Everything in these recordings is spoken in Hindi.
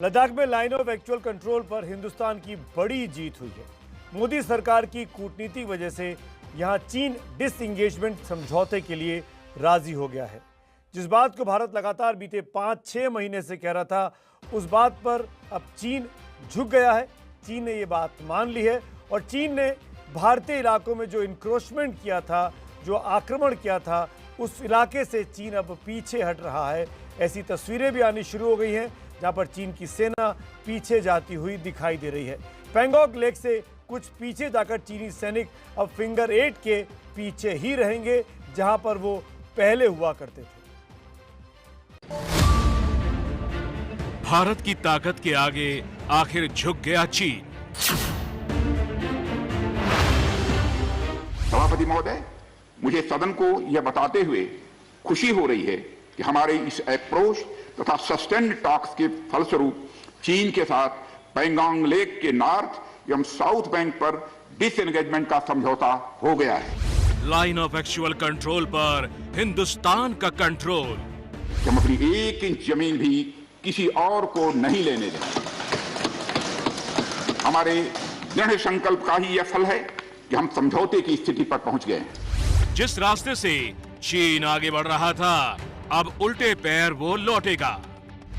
लद्दाख में लाइन ऑफ एक्चुअल कंट्रोल पर हिंदुस्तान की बड़ी जीत हुई है। मोदी सरकार की कूटनीति वजह से यहां चीन डिसएंगेजमेंट समझौते के लिए राजी हो गया है। जिस बात को भारत लगातार बीते 5-6 महीने से कह रहा था, उस बात पर अब चीन झुक गया है। चीन ने ये बात मान ली है और चीन ने भारतीय इलाकों में जो इंक्रोचमेंट किया था, जो आक्रमण किया था, उस इलाके से चीन अब पीछे हट रहा है। ऐसी तस्वीरें भी आनी शुरू हो गई हैं जहां पर चीन की सेना पीछे जाती हुई दिखाई दे रही है। पैंगोंग लेक से कुछ पीछे जाकर चीनी सैनिक अब फिंगर 8 के पीछे ही रहेंगे जहां पर वो पहले हुआ करते थे। भारत की ताकत के आगे आखिर झुक गया चीन। सभापति महोदय, मुझे सदन को यह बताते हुए खुशी हो रही है कि हमारे इस अप्रोच तथा सस्टेन्ड टॉक्स के फलस्वरूप चीन के साथ पैंगोंग लेक के नॉर्थ एवं साउथ बैंक पर डिसएंगेजमेंट का समझौता हो गया है। लाइन ऑफ एक्चुअल कंट्रोल पर हिंदुस्तान का कंट्रोल। हम अपनी 1 इंच जमीन भी किसी और को नहीं लेने देंगे। हमारे दृढ़ संकल्प का ही यह फल है कि हम समझौते की स्थिति पर पहुंच गए हैं। जिस रास्ते से चीन आगे बढ़ रहा था, अब उल्टे पैर वो लौटेगा।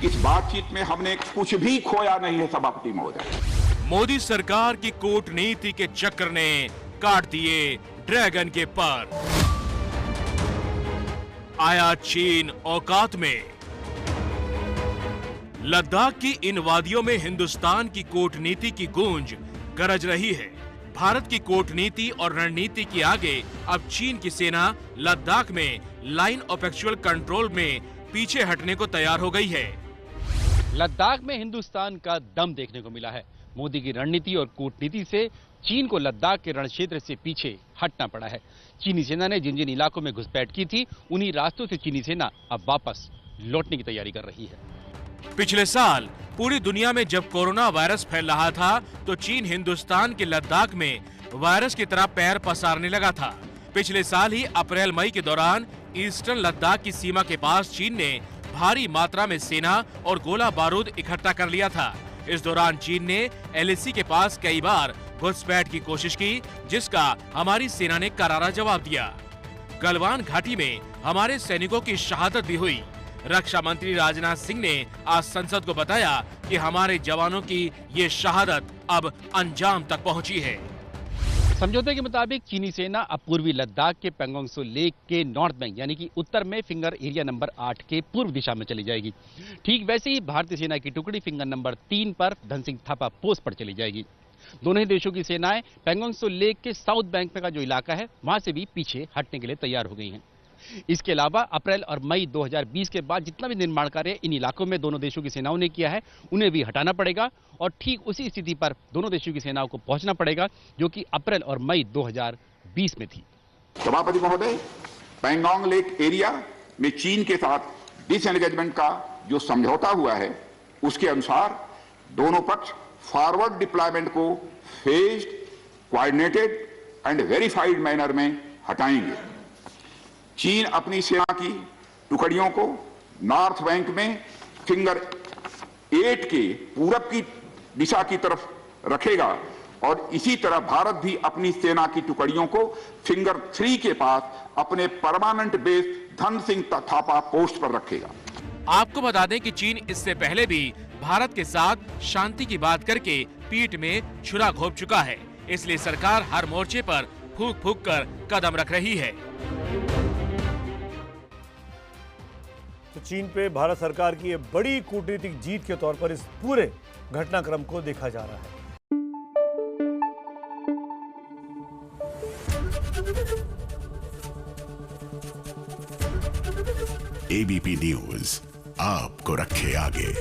इस बातचीत में हमने कुछ भी खोया नहीं है सभापति महोदय। मोदी सरकार की कूटनीति के चक्र ने काट दिए ड्रैगन के पर। आया चीन औकात में। लद्दाख की इन वादियों में हिंदुस्तान की कूटनीति की गूंज गरज रही है। भारत की कूटनीति और रणनीति के आगे अब चीन की सेना लद्दाख में लाइन ऑफ एक्चुअल कंट्रोल में पीछे हटने को तैयार हो गई है। लद्दाख में हिंदुस्तान का दम देखने को मिला है। मोदी की रणनीति और कूटनीति से चीन को लद्दाख के रण क्षेत्र से पीछे हटना पड़ा है। चीनी सेना ने जिन जिन इलाकों में घुसपैठ की थी, उन्हीं रास्तों से चीनी सेना अब वापस लौटने की तैयारी कर रही है। पिछले साल पूरी दुनिया में जब कोरोना वायरस फैल रहा था, तो चीन हिंदुस्तान के लद्दाख में वायरस की तरह पैर पसारने लगा था। पिछले साल ही अप्रैल मई के दौरान ईस्टर्न लद्दाख की सीमा के पास चीन ने भारी मात्रा में सेना और गोला बारूद इकट्ठा कर लिया था। इस दौरान चीन ने LAC के पास कई बार घुसपैठ की कोशिश की, जिसका हमारी सेना ने करारा जवाब दिया। गलवान घाटी में हमारे सैनिकों की शहादत भी हुई। रक्षा मंत्री राजनाथ सिंह ने आज संसद को बताया कि हमारे जवानों की ये शहादत अब अंजाम तक पहुंची है। समझौते के मुताबिक चीनी सेना अब पूर्वी लद्दाख के पैंगोंग त्सो लेक के नॉर्थ बैंक यानी कि उत्तर में फिंगर एरिया नंबर 8 के पूर्व दिशा में चली जाएगी। ठीक वैसे ही भारतीय सेना की टुकड़ी फिंगर नंबर 3 पर धनसिंह थापा पोस्ट पर चली जाएगी। दोनों ही देशों की सेनाएं पैंगोंग त्सो लेक के साउथ बैंक का जो इलाका है, वहां से भी पीछे हटने के लिए तैयार हो गई हैं। इसके अलावा अप्रैल और मई 2020 के बाद जितना भी निर्माण कार्य इन इलाकों में दोनों देशों की सेनाओं ने किया है, उन्हें भी हटाना पड़ेगा और ठीक उसी स्थिति पर दोनों देशों की सेनाओं को पहुंचना पड़ेगा जो कि अप्रैल और मई 2020 में थी। सभापति महोदय, पैंगोंग लेक एरिया में चीन के साथ डिसएंगेजमेंट का जो समझौता हुआ है, उसके अनुसार दोनों पक्ष फॉरवर्ड डिप्लॉयमेंट को phased, coordinated and verified manner में हटाएंगे। चीन अपनी सेना की टुकड़ियों को नॉर्थ बैंक में फिंगर 8 के पूरब की दिशा की तरफ रखेगा और इसी तरह भारत भी अपनी सेना की टुकड़ियों को फिंगर 3 के पास अपने permanent base Dhan Singh Thapa post पर रखेगा। आपको बता दें कि चीन इससे पहले भी भारत के साथ शांति की बात करके पीठ में छुरा घोंप चुका है। इसलिए सरकार हर मोर्चे पर फूंक फूंक कर कदम रख रही है। तो चीन पे भारत सरकार की ये बड़ी कूटनीतिक जीत के तौर पर इस पूरे घटनाक्रम को देखा जा रहा है। ABP न्यूज आपको रखे आगे।